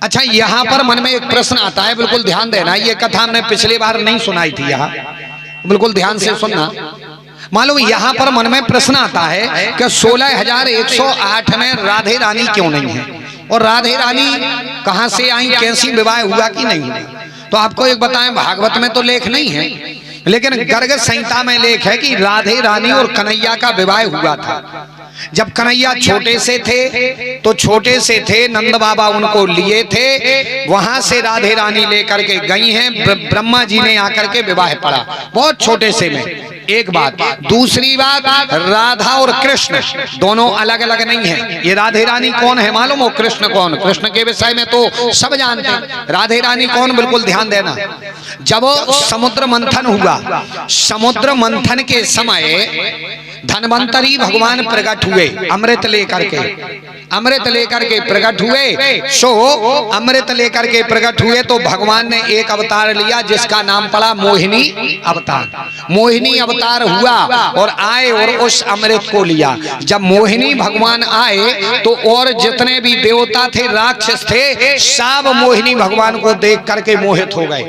अच्छा, यहाँ पर मन में एक प्रश्न आता है, बिल्कुल ध्यान देना। ये कथा हमने पिछली बार नहीं सुनाई थी, यहाँ बिल्कुल ध्यान से सुनना। मालूम यहाँ पर मन में प्रश्न आता है कि 16,108 में राधे रानी क्यों नहीं है, और राधे रानी कहाँ से आई, कैसी विवाह हुआ कि नहीं। तो आपको एक बताएं, भागवत में तो लेख नहीं है, लेकिन गर्ग संहिता में लेख है कि राधे रानी और कन्हैया का विवाह हुआ था। जब कन्हैया छोटे से थे तो छोटे से थे, नंद बाबा उनको लिए थे, वहां से राधे रानी लेकर के गई हैं। ब्रह्मा जी ने आकर के विवाह पढ़ा बहुत छोटे से में। एक बात। दूसरी बात, राधा और कृष्ण दोनों अलग अलग नहीं है। ये राधे रानी कौन है मालूम हो, कृष्ण कौन? कृष्ण के विषय में तो सब जानते हैं, राधे रानी कौन बिल्कुल ध्यान देना। जब समुद्र मंथन हुआ, समुद्र मंथन के समय धन्वंतरी भगवान प्रकट हुए अमृत लेकर के, अमृत लेकर के प्रकट हुए। सो अमृत लेकर के प्रकट हुए तो भगवान ने एक अवतार लिया जिसका नाम पड़ा मोहिनी अवतार। मोहिनी अवतार हुआ और आए और उस अमृत को लिया। जब मोहिनी भगवान आए तो और जितने भी देवता थे, राक्षस थे, सब मोहिनी भगवान को देख करके मोहित हो गए।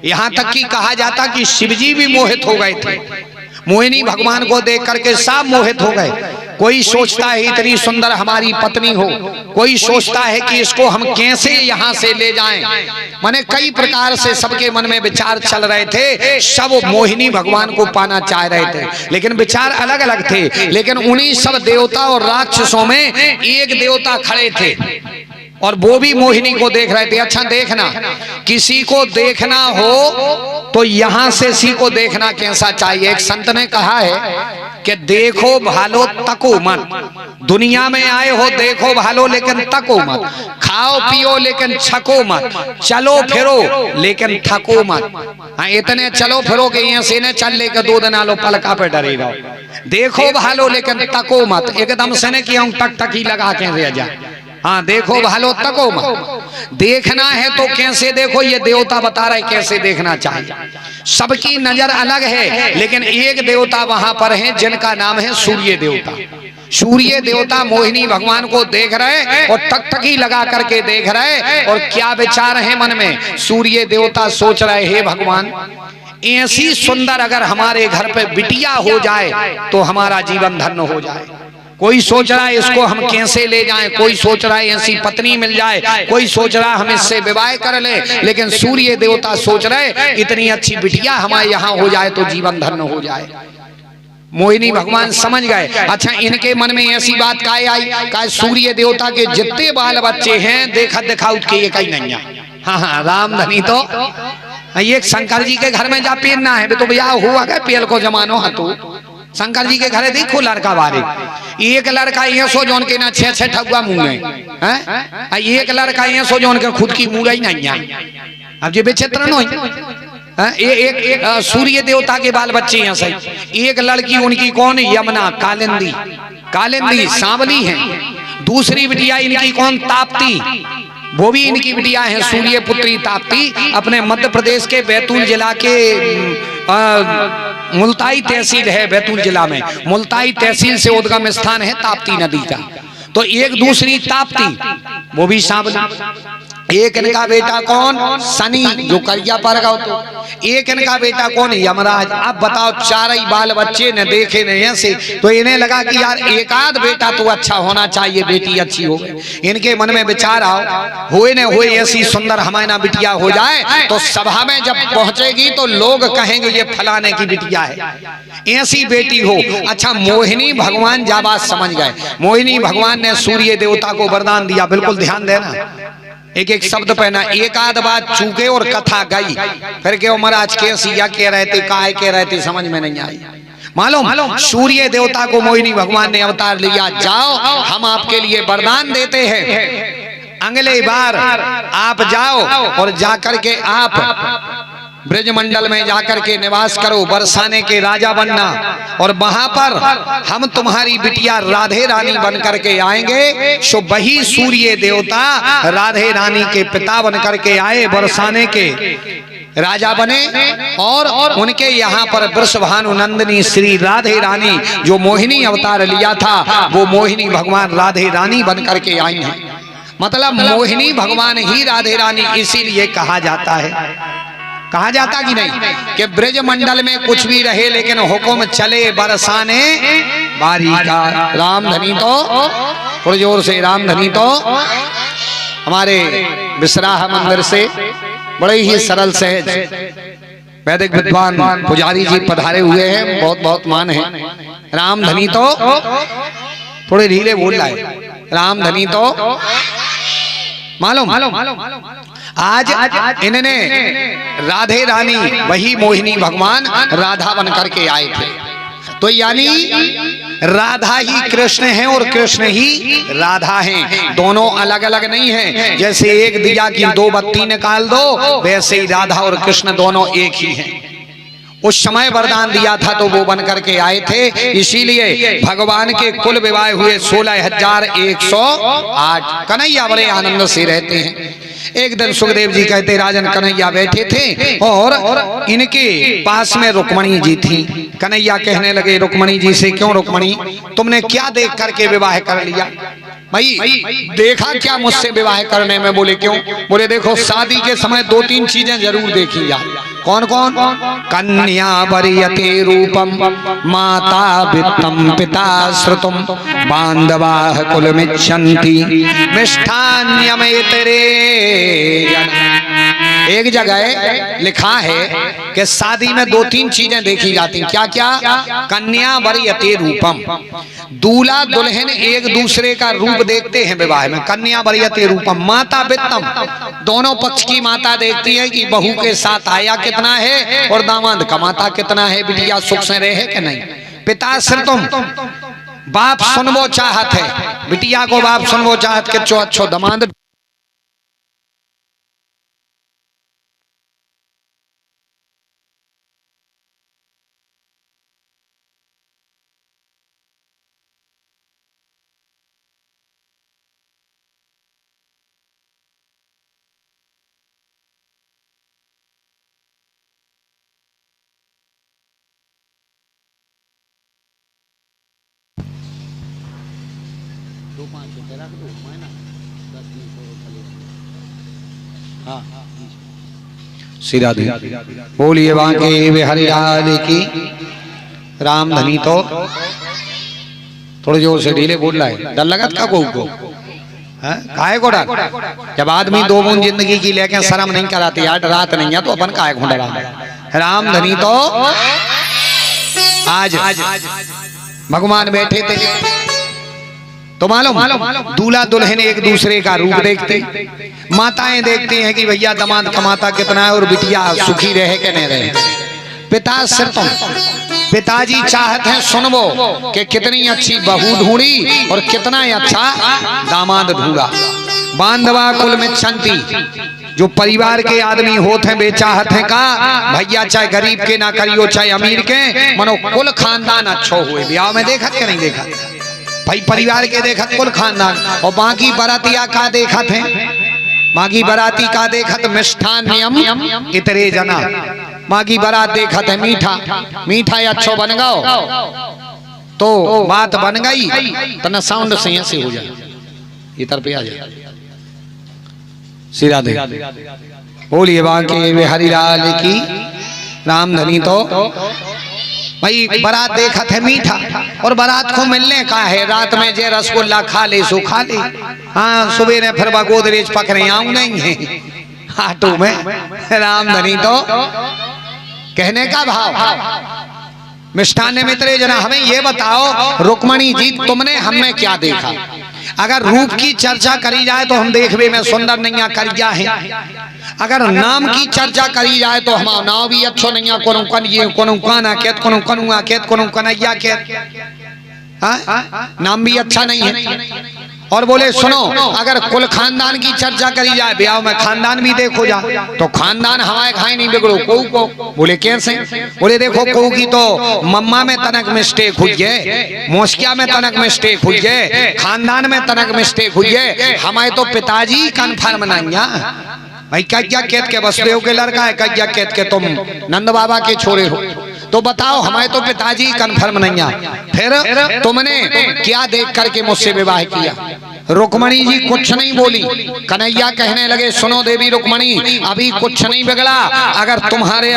यहाँ तक कि कहा जाता कि शिवजी भी मोहित हो गए थे, मोहिनी भगवान को देख करके सब मोहित हो गए। कोई सोचता है इतनी सुंदर हमारी पत्नी हो, कोई सोचता है कि इसको हम कैसे यहाँ से ले जाएं। माने कई प्रकार से सबके मन में विचार चल रहे थे, सब मोहिनी भगवान को पाना चाह रहे थे, लेकिन विचार अलग अलग थे। लेकिन उन्हीं सब देवता और राक्षसों में एक देवता खड़े थे और वो भी मोहिनी को देख रहे थे। अच्छा देखना, किसी को देखना हो तो यहां से सी को देखना कैसा चाहिए। एक संत ने कहा है कि देखो भालो तको मत, दुनिया में आए हो देखो भालो लेकिन तको मत, खाओ पियो लेकिन छको मत, चलो फिरो लेकिन थको मत। हाँ, इतने चलो फिरो के यहाँ से न चल लेकर 2 दिन आलो पलका पे डरे रहो। देखो भालो लेकिन तको मत, एकदम से न कि टक टकी लगा के रह जाए। हाँ, देखो भालो तको मत। देखना है तो कैसे देखो, ये देवता बता रहे कैसे देखना चाहिए। सबकी नजर अलग है, लेकिन एक देवता वहां पर है जिनका नाम है सूर्य देवता। सूर्य देवता मोहिनी भगवान को देख रहे और टकटकी लगा करके देख रहे, और क्या विचार है मन में। सूर्य देवता सोच रहे, हे भगवान, ऐसी सुंदर अगर हमारे घर पे बिटिया हो जाए तो हमारा जीवन धन्य हो जाए। कोई सोच रहा है इसको हम कैसे ले जाएं, कोई सोच रहा है ऐसी पत्नी मिल जाए, कोई सोच रहा है हम इससे विवाह कर ले, लेकिन सूर्य देवता सोच रहे इतनी अच्छी बिटिया हमारे यहाँ हो जाए तो जीवन धन्य हो जाए। मोहिनी भगवान समझ गए। अच्छा, इनके मन में ऐसी बात काय आई, काय सूर्य देवता के जितने बाल बच्चे हैं देखा दिखाउट के एक ही नहीं है। हाँ हाँ, राम धनी तो ये शंकर जी के घर में जा पीरना है, तो भैया हुआ क्या पेल को जमानो है। तो शंकर जी के घरे देखो लड़का बारे, एक लड़का ये सो जोन के ना 6-6 ठगुआ मुंह है, एक लड़का ये सो जोन के खुद की मुंह ही नहीं है। अब जो विचित्र नो एक सूर्य देवता के बाल बच्चे हैं सही। एक लड़की उनकी कौन, यमुना, कालिंदी, कालिंदी सांवली है। दूसरी बिटिया इनकी कौन, ताप्ती, वो भी इनकी बिटिया है सूर्य पुत्री ताप्ती। अपने मध्य प्रदेश के बैतूल जिला के मुल्ताई तहसील है, बैतूल जिला में मुल्ताई तहसील से उद्गम स्थान है ताप्ती नदी का। तो एक दूसरी ताप्ती, वो भी सांवली। एक इनका बेटा कौन, शनि जो करिया पर गौ, तो एक इनका बेटा कौन, यमराज। अब बताओ, 4 ही बाल बच्चे ने देखे नहीं ऐसे, तो इन्हें लगा कि यार एक आध बेटा तो अच्छा होना चाहिए, बेटी अच्छी हो। इनके मन में विचार आओ, हुए न हुए ऐसी सुंदर हमारा बिटिया हो जाए तो सभा में जब पहुंचेगी तो लोग कहेंगे ये फलाने की बिटिया है, ऐसी बेटी हो। अच्छा, मोहिनी भगवान जाबाज समझ गए। मोहिनी भगवान ने सूर्य देवता को वरदान दिया, बिल्कुल ध्यान देना, एक एक शब्द पहना। एक आध बात चूके और कथा गई, फिर के महाराज कैसिया कह रहे थे, काय कह रहे थे, समझ में नहीं आई। मालूम सूर्य देवता को मोहिनी भगवान ने अवतार लिया, जाओ हम आपके लिए वरदान देते हैं, अगले बार आप जाओ और जाकर के आप ब्रजमंडल में जाकर के निवास करो, बरसाने के राजा बनना, और वहां पर हम तुम्हारी बिटिया राधे रानी बन करके आएंगे। सो वही सूर्य देवता राधे रानी के पिता बन करके आए, बरसाने के राजा बने, और उनके यहाँ पर वृषभानु नंदिनी श्री राधे रानी जो मोहिनी अवतार लिया था, वो मोहिनी भगवान राधे रानी बन करके आई हैं। मतलब मोहिनी भगवान ही राधे रानी, इसीलिए कहा जाता है, कहा जाता कि नहीं कि ब्रज मंडल में कुछ भी रहे लेकिन हुक्म चले बरसाने बारी का। रामधनी तो थोड़ी जोर से, रामधनी तो हमारे बिसराह मंदिर से बड़े ही सरल सहज वैदिक विद्वान पुजारी जी पधारे हुए हैं, बहुत बहुत मान है। रामधनी तो थोड़े ढीले बोल रहा है, रामधनी तो मालूम आज इन्होंने राधे रानी वही मोहिनी भगवान राधा बन करके आए थे, तो यानी राधा ही कृष्ण हैं और कृष्ण ही राधा हैं, दोनों अलग अलग नहीं हैं। जैसे एक दिया की दो बत्ती निकाल दो, वैसे ही राधा और कृष्ण दोनों एक ही हैं। उस समय वरदान दिया था तो वो बन करके आए थे, इसीलिए भगवान के कुल विवाह हुए 16,108। कन्हैया बड़े आनंद से रहते हैं। एक दिन सुखदेव जी कहते राजन कन्हैया बैठे थे और इनके पास में रुक्मणी जी थी। कन्हैया कहने लगे रुक्मणी जी से, क्यों रुक्मणी, तुमने क्या देख करके विवाह कर लिया? भाई देखा क्या मुझसे विवाह करने में? बोले क्यों? बोले देखो शादी के समय 2-3 चीजें जरूर देखी जा। कौन कौन? कन्या वरीयते रूपम, माता वित्तम, पिता श्रुतम, बांधवाः कुलमिच्छन्ति, मिष्ठान्यमेतरे। एक जगह लिखा है कि शादी में 2-3 चीजें देखी जाती। क्या क्या? कन्या वरीयते रूपम, दूल्हा दुल्हन एक दूसरे का रूप देखते हैं विवाह में। कन्या वरीयते रूपम, माता वित्तम, दोनों पक्ष की माता देखती है कि बहू के साथ आया कितना है और दामाद कमाता कितना है, बिटिया सुख से रहे कि नहीं। पिता श्रुतम, बाप सुनवो चाहत है, बिटिया को बाप सुनवो चाहत के चो अच्छो दामाद। सीधा दी बोलिए बांके बिहारी लाल की। रामधनी तो थोड़े जोर से ढीले बोल रहा है, डर लगा था को काहे को डर? जब आदमी 2 बूंद जिंदगी की लेके शर्म नहीं कराती यार, डरात नहीं है तो अपन काहे को डरा? रामधनी तो आज भगवान बैठे थे तो मालूम दूल्हा दुल्हन एक दूसरे का रूप देखते, माताएं देखती हैं कि भैया दामाद कमाता कितना है और बिटिया सुखी रहे कि नहीं रहे। पिता श्रुतम, पिताजी चाहते हैं सुनवो कि कितनी अच्छी बहू ढूंढी और कितना अच्छा दामाद ढूंढा। बांधवा कुलमिच्छन्ति, जो परिवार के आदमी होते हैं वे चाहते हैं का भैया चाहे गरीब के ना करियो चाहे अमीर के, मनो कुल खानदान अच्छो हुए। ब्याह में देखा कि नहीं देखा भाई? परिवार के देखा कुल खानदान, और बाकी बरातिया का देखा थे, बाकी बराती का देखा तो मिष्ठान्यम इतरे जना, बाकी बारात देखा थे मीठा, मीठा अच्छो बन गओ तो बात बन गई तो न साउंड से ऐसे हो जाए, इधर पे आ जाए सीधा दे। बोलिए बांके बिहारी लाल की। रामधनी तो भाई बारात देखा थे मीठा, और बारात को मिलने का है रात में जे रसगुल्ला खा ले सो खा ले। हाँ सुबह ने फिर गोदरेज पकड़े आऊं नहीं है ऑटो में। रामधनी तो कहने का भाव मिष्ठान मित्रे जना, हमें ये बताओ रुक्मणी जी तुमने हमें क्या देखा? अगर रूप की चर्चा करी जाए तो हम देखवे में सुंदर नैया करिया है, अगर नाम की चर्चा करी जाए तो हमारा नाम भी अच्छो नैया, कोनो कनिए कोनो काना केत कोनो कनुआ केत कोनो कन्हैया केत, नाम भी अच्छा नहीं है। और बोले सुनो अगर कुल खानदान की चर्चा करी जाए, ब्याह में खानदान भी देखो जा तो खानदान हमारे खाए नहीं बिगड़ो को को। बोले कैसे? बोले देखो को की तो मम्मा में तनक मिस्टेक हुई है, मोस्किया में तनक मिस्टेक हुई है, खानदान में तनक मिस्टेक हुई है, हमारे तो पिताजी कन्फर्म नहीं भाई। क्या कहत के वसुदेव के लड़का है, क्या कहत के तुम नंद बाबा के छोरे हो, तो बताओ हमारे तो पिताजी कंफर्म नहीं है। फिर तुमने क्या देख करके मुझसे विवाह किया? रुक्मणी जी कुछ नहीं बोली। कन्हैया कहने लगे सुनो देवी रुक्मणी, अभी कुछ नहीं बिगड़ा, अगर तुम्हारे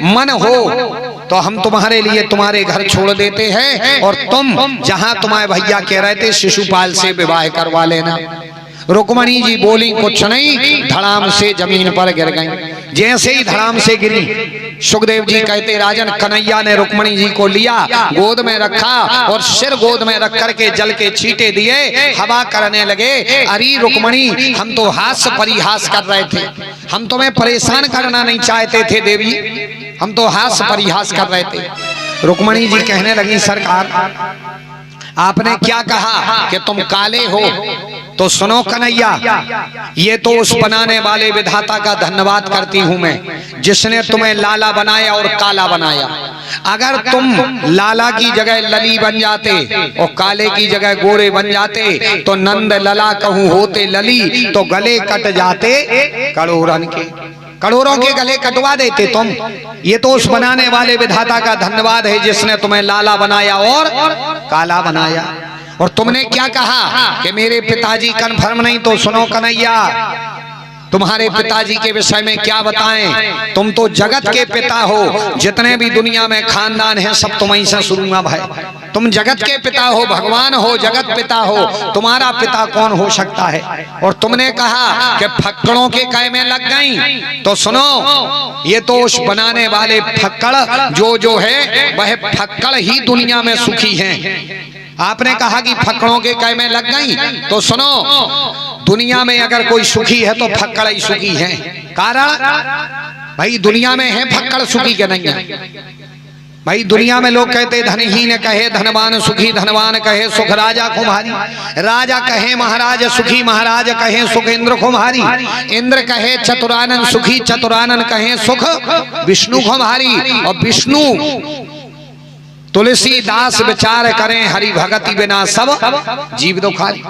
मन हो तो हम तुम्हारे लिए तुम्हारे घर छोड़ देते हैं और तुम जहां तुम्हारे भैया कह रहे थे शिशुपाल से विवाह करवा लेना। रुक्मणी जी बोली कुछ नहीं, धड़ाम से जमीन पर गिर गई। जैसे ही धड़ाम से गिरी, सुखदेव जी कहते राजन कन्हैया ने रुक्मणी जी को लिया, गोद में रखा और सिर गोद में रख करके जल के छींटे दिए, हवा करने लगे। अरे रुक्मणी, हम तो हास्य परिहास कर रहे थे, हम तुम्हें परेशान करना नहीं चाहते थे देवी, हम तो हास्य परिहास कर रहे थे। रुक्मणी जी कहने लगी सरकार आपने क्या कहा कि तुम काले हो, तो सुनो कन्हैया, ये तो उस बनाने वाले विधाता का धन्यवाद करती हूं मैं, जिसने तुम्हें लाला बनाया और काला बनाया। अगर तुम लाला की जगह लली बन जाते और काले की जगह गोरे बन जाते तो नंद लला कहूं होते लली, तो गले कट जाते कड़ोरन के, करोड़ों के गले कटवा देते तुम। ये तो उस बनाने वाले विधाता का धन्यवाद है जिसने तुम्हें लाला बनाया और काला बनाया। और तुमने क्या कहा कि मेरे पिताजी कन्फर्म नहीं, तो सुनो कन्हैया, तुम्हारे पिताजी के विषय में क्या बताएं, तुम तो जगत के पिता हो, जितने भी दुनिया में खानदान हैं सब तुम्हीं से शुरू हुआ भाई, तुम जगत के पिता हो, भगवान हो, जगत पिता हो, तुम्हारा पिता कौन हो सकता है। और तुमने कहा कि फक्कड़ों के कै में लग गई, तो सुनो, ये तो उस बनाने वाले फक्कड़ जो है वह फक्कड़ ही दुनिया में सुखी हैं। आपने कहा कि फक्कड़ों के कै में लग गई, तो सुनो, दुनिया में अगर कोई सुखी है तो फक्कड़ ही सुखी है। कारण भाई दुनिया में है फक्कड़ सुखी के नहीं है भाई। दुनिया में लोग कहते धनहीन कहे धनवान सुखी, धनवान कहे सुख राजा कुम्हारी, राजा कहे महाराज सुखी, महाराज कहे सुख इंद्र कुम्हारी, इंद्र कहे चतुरानन सुखी, चतुरानन कहे सुख विष्णु कुम्हारी। और विष्णु तुलसीदास विचार करें हरि भगति बिना सब जीव दुखारी।